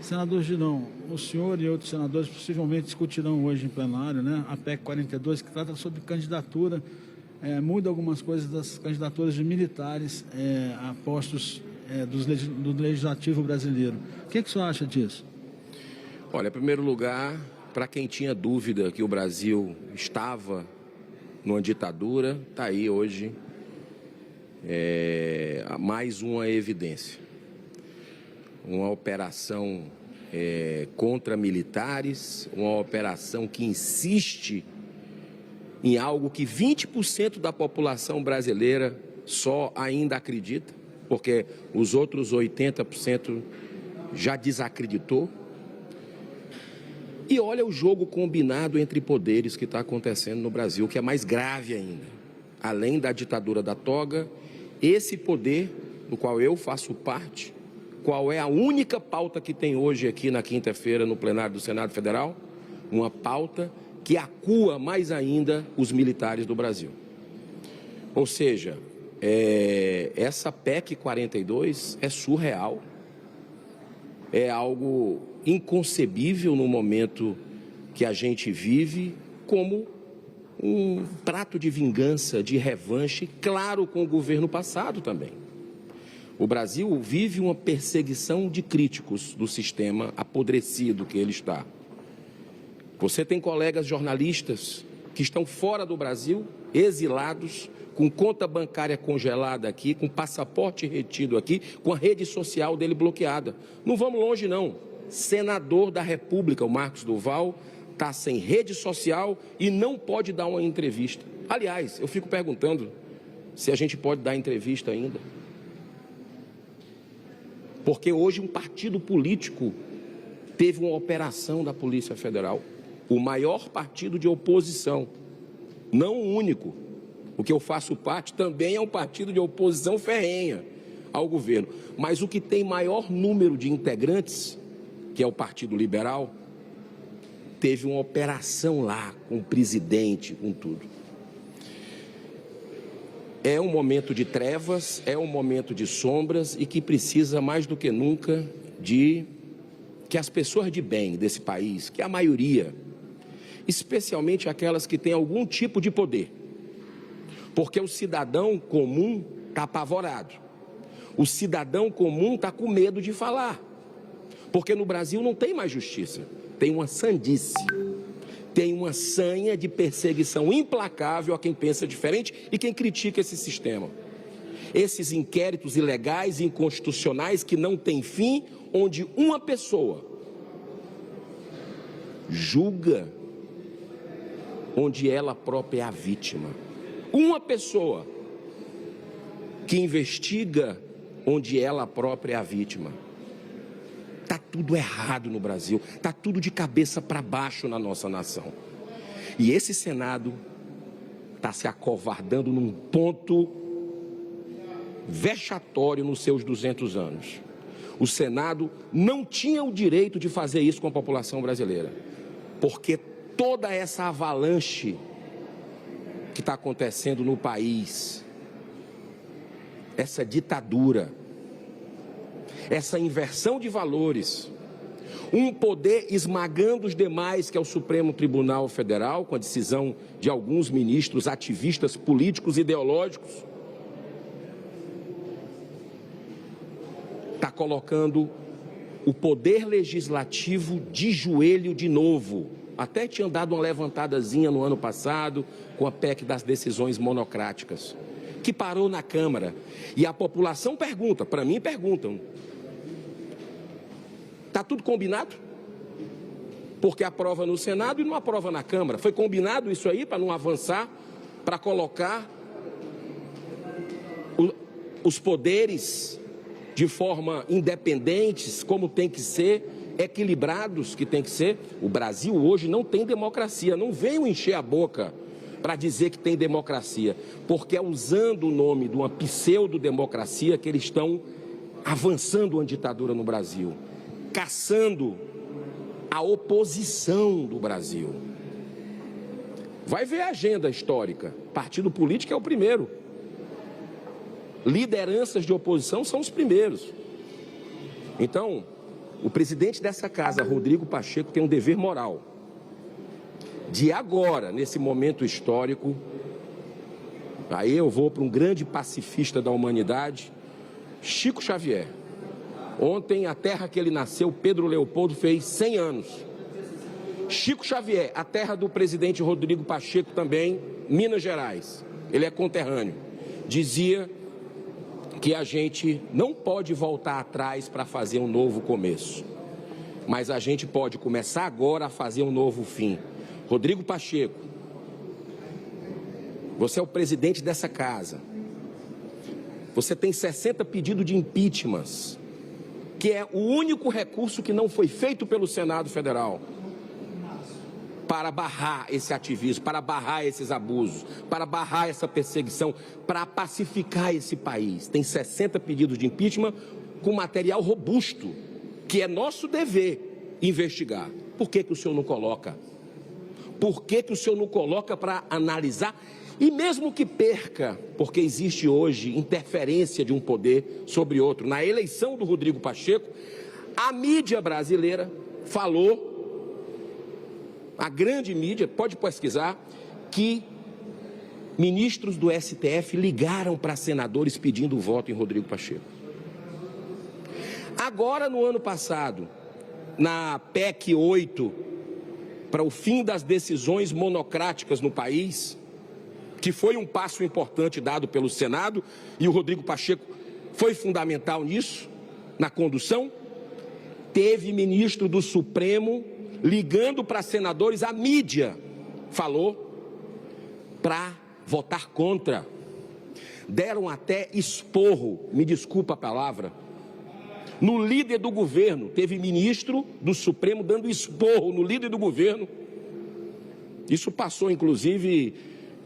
Senador Girão, o senhor e outros senadores possivelmente discutirão hoje em plenário, né, a PEC 42, que trata sobre candidatura, muda algumas coisas das candidaturas de militares a postos do Legislativo brasileiro. O que o senhor acha disso? Olha, em primeiro lugar, para quem tinha dúvida que o Brasil estava numa ditadura, está aí hoje mais uma evidência. Uma operação contra militares, uma operação que insiste em algo que 20% da população brasileira só ainda acredita, porque os outros 80% já desacreditou. E olha o jogo combinado entre poderes que está acontecendo no Brasil, que é mais grave ainda. Além da ditadura da toga, esse poder, do qual eu faço parte, qual é a única pauta que tem hoje aqui na quinta-feira no plenário do Senado Federal? Uma pauta que acua mais ainda os militares do Brasil. Ou seja, essa PEC 42 é surreal, é algo inconcebível no momento que a gente vive, como um prato de vingança, de revanche, claro, com o governo passado também. O Brasil vive uma perseguição de críticos do sistema apodrecido que ele está. Você tem colegas jornalistas que estão fora do Brasil, exilados, com conta bancária congelada aqui, com passaporte retido aqui, com a rede social dele bloqueada. Não vamos longe, não. Senador da República, o Marcos Duval, está sem rede social e não pode dar uma entrevista. Aliás, eu fico perguntando se a gente pode dar entrevista ainda. Porque hoje um partido político teve uma operação da Polícia Federal, o maior partido de oposição, não o único. O que eu faço parte também é um partido de oposição ferrenha ao governo. Mas o que tem maior número de integrantes, que é o Partido Liberal, teve uma operação lá com o presidente, com tudo. É um momento de trevas, é um momento de sombras e que precisa mais do que nunca de que as pessoas de bem desse país, que a maioria, especialmente aquelas que têm algum tipo de poder, porque o cidadão comum está apavorado, o cidadão comum está com medo de falar, porque no Brasil não tem mais justiça, tem uma sandice. Tem uma sanha de perseguição implacável a quem pensa diferente e quem critica esse sistema. Esses inquéritos ilegais e inconstitucionais que não têm fim, onde uma pessoa julga onde ela própria é a vítima. Uma pessoa que investiga onde ela própria é a vítima. Está tudo errado no Brasil, está tudo de cabeça para baixo na nossa nação. E esse Senado está se acovardando num ponto vexatório nos seus 200 anos. O Senado não tinha o direito de fazer isso com a população brasileira, porque toda essa avalanche que está acontecendo no país, essa ditadura, essa inversão de valores, um poder esmagando os demais, que é o Supremo Tribunal Federal, com a decisão de alguns ministros ativistas políticos ideológicos, está colocando o poder legislativo de joelho de novo. Até tinha dado uma levantadazinha no ano passado com a PEC das decisões monocráticas, que parou na Câmara. E a população pergunta, para mim perguntam, está tudo combinado? Porque aprova no Senado e não aprova na Câmara. Foi combinado isso aí para não avançar, para colocar os poderes de forma independentes, como tem que ser, equilibrados que tem que ser. O Brasil hoje não tem democracia. Não venham encher a boca para dizer que tem democracia, porque é usando o nome de uma pseudo-democracia que eles estão avançando uma ditadura no Brasil, caçando a oposição do Brasil. Vai ver a agenda histórica. Partido político é o primeiro. Lideranças de oposição são os primeiros. Então, o presidente dessa casa, Rodrigo Pacheco, tem um dever moral de agora, nesse momento histórico, aí eu vou para um grande pacifista da humanidade, Chico Xavier. Ontem, a terra que ele nasceu, Pedro Leopoldo, fez 100 anos. Chico Xavier, a terra do presidente Rodrigo Pacheco também, Minas Gerais. Ele é conterrâneo. Dizia que a gente não pode voltar atrás para fazer um novo começo, mas a gente pode começar agora a fazer um novo fim. Rodrigo Pacheco, você é o presidente dessa casa. Você tem 60 pedidos de impeachment, que é o único recurso que não foi feito pelo Senado Federal para barrar esse ativismo, para barrar esses abusos, para barrar essa perseguição, para pacificar esse país. Tem 60 pedidos de impeachment com material robusto, que é nosso dever investigar. Por que o senhor não coloca? Por que o senhor não coloca para analisar? E mesmo que perca, porque existe hoje interferência de um poder sobre outro, na eleição do Rodrigo Pacheco, a mídia brasileira falou, a grande mídia, pode pesquisar, que ministros do STF ligaram para senadores pedindo voto em Rodrigo Pacheco. Agora, no ano passado, na PEC 8, para o fim das decisões monocráticas no país, que foi um passo importante dado pelo Senado, e o Rodrigo Pacheco foi fundamental nisso, na condução, teve ministro do Supremo ligando para senadores, a mídia falou, para votar contra. Deram até esporro, me desculpa a palavra, no líder do governo. Teve ministro do Supremo dando esporro no líder do governo. Isso passou, inclusive,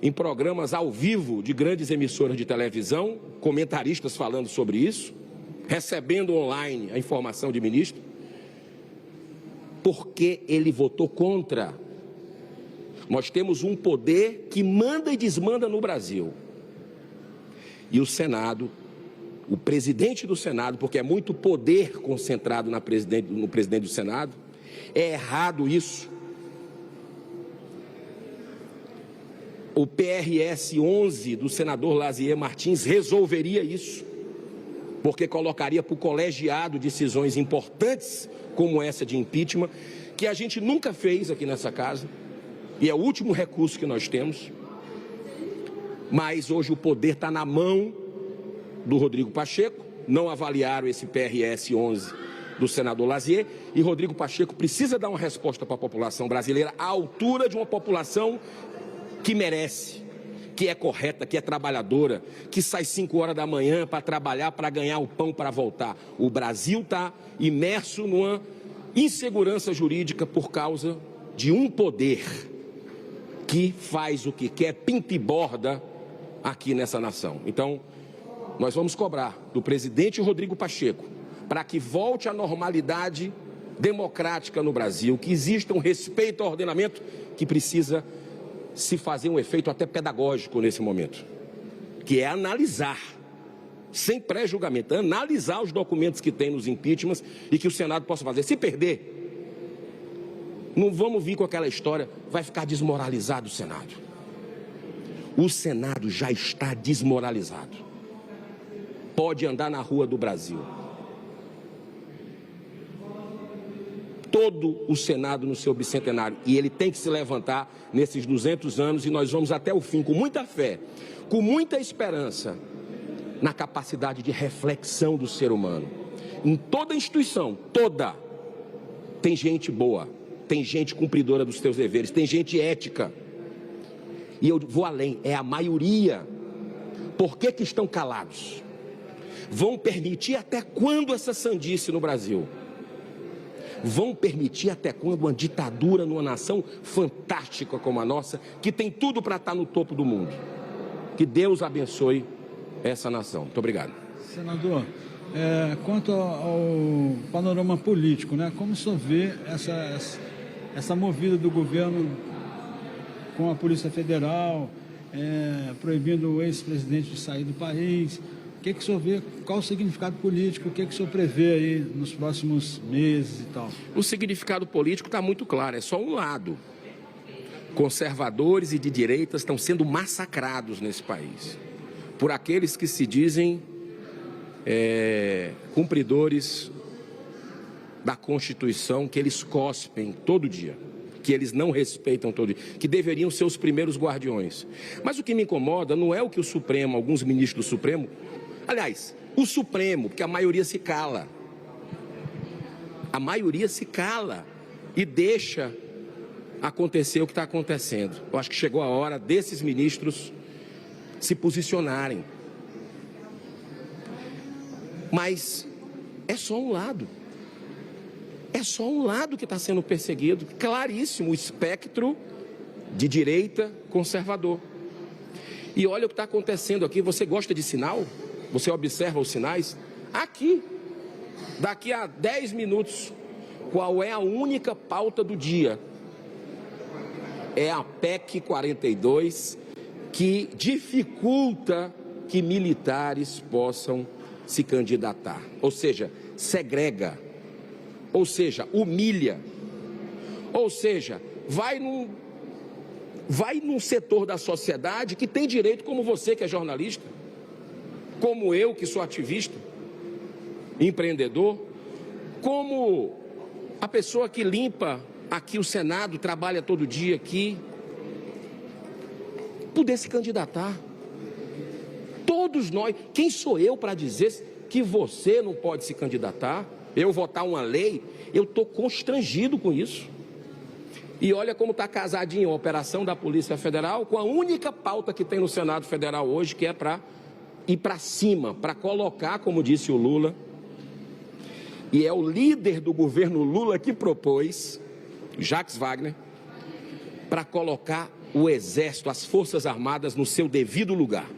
em programas ao vivo de grandes emissoras de televisão, comentaristas falando sobre isso, recebendo online a informação de ministro. Porque ele votou contra. Nós temos um poder que manda e desmanda no Brasil. E o Senado, o presidente do Senado, porque é muito poder concentrado no presidente do Senado, é errado isso. O PRS 11 do senador Lazier Martins resolveria isso, porque colocaria para o colegiado decisões importantes como essa de impeachment, que a gente nunca fez aqui nessa casa, e é o último recurso que nós temos, mas hoje o poder está na mão do Rodrigo Pacheco. Não avaliaram esse PRS 11 do senador Lazier, e Rodrigo Pacheco precisa dar uma resposta para a população brasileira à altura de uma população que merece, que é correta, que é trabalhadora, que sai 5 horas da manhã para trabalhar, para ganhar o pão para voltar. O Brasil está imerso numa insegurança jurídica por causa de um poder que faz o que quer, pinta e borda aqui nessa nação. Então, nós vamos cobrar do presidente Rodrigo Pacheco para que volte à normalidade democrática no Brasil, que exista um respeito ao ordenamento, que precisa se fazer um efeito até pedagógico nesse momento, que é analisar, sem pré-julgamento, analisar os documentos que tem nos impeachments e que o Senado possa fazer. Se perder, não vamos vir com aquela história, vai ficar desmoralizado o Senado. O Senado já está desmoralizado. Pode andar na rua do Brasil. Todo o Senado no seu bicentenário, e ele tem que se levantar nesses 200 anos, e nós vamos até o fim, com muita fé, com muita esperança, na capacidade de reflexão do ser humano. Em toda instituição, toda, tem gente boa, tem gente cumpridora dos seus deveres, tem gente ética. E eu vou além, é a maioria. Por que estão calados? Vão permitir até quando essa sandice no Brasil? Vão permitir até quando uma ditadura numa nação fantástica como a nossa, que tem tudo para estar no topo do mundo? Que Deus abençoe essa nação. Muito obrigado. Senador, quanto ao panorama político, né? Como o senhor vê essa movida do governo com a Polícia Federal, proibindo o ex-presidente de sair do país? O que o senhor vê, qual o significado político, o que o senhor prevê aí nos próximos meses e tal? O significado político está muito claro, é só um lado. Conservadores e de direita estão sendo massacrados nesse país por aqueles que se dizem cumpridores da Constituição, que eles cospem todo dia, que eles não respeitam todo dia, que deveriam ser os primeiros guardiões. Mas o que me incomoda não é o que o Supremo, alguns ministros do Supremo, aliás, o Supremo, porque a maioria se cala. A maioria se cala e deixa acontecer o que está acontecendo. Eu acho que chegou a hora desses ministros se posicionarem. Mas é só um lado. É só um lado que está sendo perseguido, claríssimo, o espectro de direita conservador. E olha o que está acontecendo aqui. Você gosta de sinal? Você observa os sinais? Aqui, daqui a 10 minutos, qual é a única pauta do dia? É a PEC 42, que dificulta que militares possam se candidatar. Ou seja, segrega. Ou seja, humilha. Ou seja, vai num setor da sociedade que tem direito, como você que é jornalista, como eu que sou ativista, empreendedor, como a pessoa que limpa aqui o Senado, trabalha todo dia aqui, poder se candidatar. Todos nós, quem sou eu para dizer que você não pode se candidatar? Eu votar uma lei, eu estou constrangido com isso. E olha como está casadinho a operação da Polícia Federal com a única pauta que tem no Senado Federal hoje, que é para ir para cima, para colocar, como disse o Lula, e é o líder do governo Lula que propôs, Jacques Wagner, para colocar o Exército, as Forças Armadas no seu devido lugar.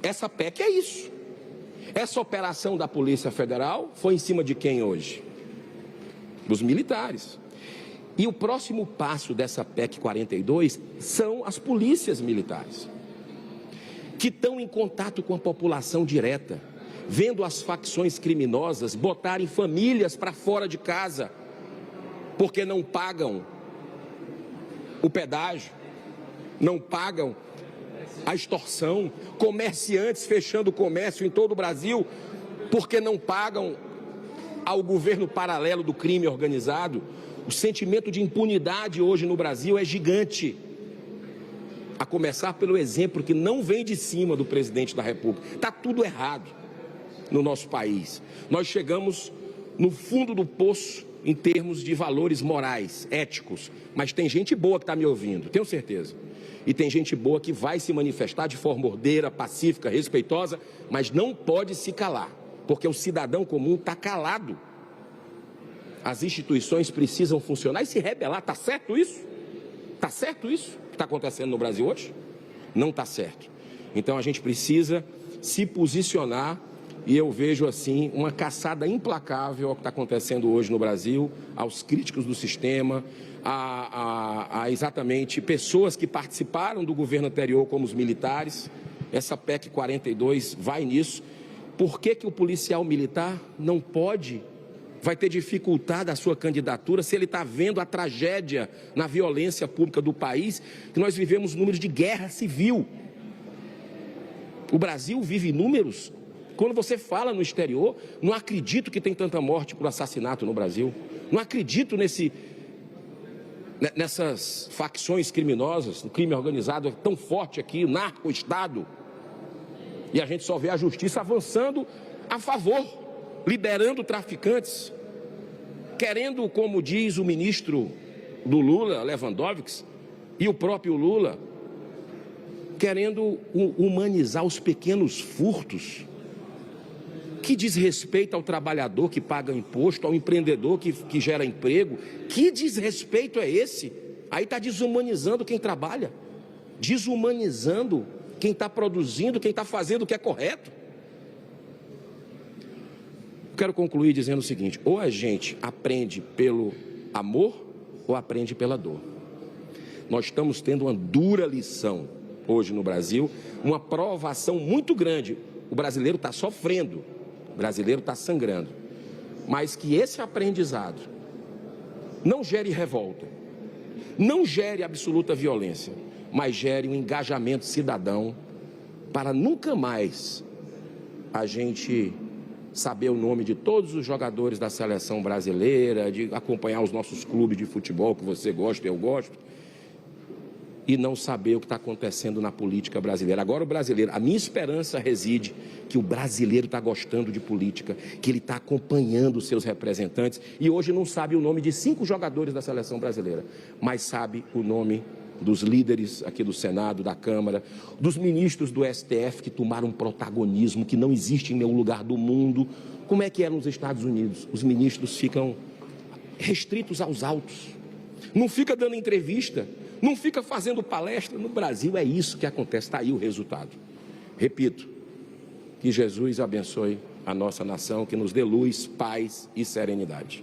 Essa PEC é isso. Essa operação da Polícia Federal foi em cima de quem hoje? Dos militares. E o próximo passo dessa PEC 42 são as polícias militares, que estão em contato com a população direta, vendo as facções criminosas botarem famílias para fora de casa, porque não pagam o pedágio, não pagam a extorsão, comerciantes fechando o comércio em todo o Brasil, porque não pagam ao governo paralelo do crime organizado. O sentimento de impunidade hoje no Brasil é gigante, a começar pelo exemplo que não vem de cima do presidente da República. Está tudo errado no nosso país. Nós chegamos no fundo do poço em termos de valores morais, éticos, mas tem gente boa que está me ouvindo, tenho certeza. E tem gente boa que vai se manifestar de forma ordeira, pacífica, respeitosa, mas não pode se calar, porque o cidadão comum está calado. As instituições precisam funcionar e se rebelar. Está certo isso? Está certo isso que está acontecendo no Brasil hoje? Não está certo. Então a gente precisa se posicionar, e eu vejo assim uma caçada implacável ao que está acontecendo hoje no Brasil, aos críticos do sistema, a exatamente pessoas que participaram do governo anterior, como os militares. Essa PEC 42 vai nisso. Por que o policial militar não pode, vai ter dificuldade a sua candidatura, se ele está vendo a tragédia na violência pública do país, que nós vivemos números de guerra civil. O Brasil vive números, quando você fala no exterior, não acredito que tem tanta morte por assassinato no Brasil, não acredito nessas facções criminosas, o crime organizado é tão forte aqui, o narco-estado, e a gente só vê a justiça avançando a favor, liberando traficantes, querendo, como diz o ministro do Lula, Lewandowski, e o próprio Lula, querendo humanizar os pequenos furtos, que diz respeito ao trabalhador que paga imposto, ao empreendedor que gera emprego. Que desrespeito é esse? Aí está desumanizando quem trabalha, desumanizando quem está produzindo, quem está fazendo o que é correto. Quero concluir dizendo o seguinte: ou a gente aprende pelo amor ou aprende pela dor. Nós estamos tendo uma dura lição hoje no Brasil, uma provação muito grande. O brasileiro está sofrendo, o brasileiro está sangrando. Mas que esse aprendizado não gere revolta, não gere absoluta violência, mas gere um engajamento cidadão para nunca mais a gente saber o nome de todos os jogadores da seleção brasileira, de acompanhar os nossos clubes de futebol que você gosta, eu gosto, e não saber o que está acontecendo na política brasileira. Agora o brasileiro, a minha esperança reside que o brasileiro está gostando de política, que ele está acompanhando os seus representantes e hoje não sabe o nome de 5 jogadores da seleção brasileira, mas sabe o nome dos líderes aqui do Senado, da Câmara, dos ministros do STF que tomaram um protagonismo que não existe em nenhum lugar do mundo. Como é que é nos Estados Unidos? Os ministros ficam restritos aos autos, não fica dando entrevista, não fica fazendo palestra. No Brasil é isso que acontece, está aí o resultado. Repito, que Jesus abençoe a nossa nação, que nos dê luz, paz e serenidade.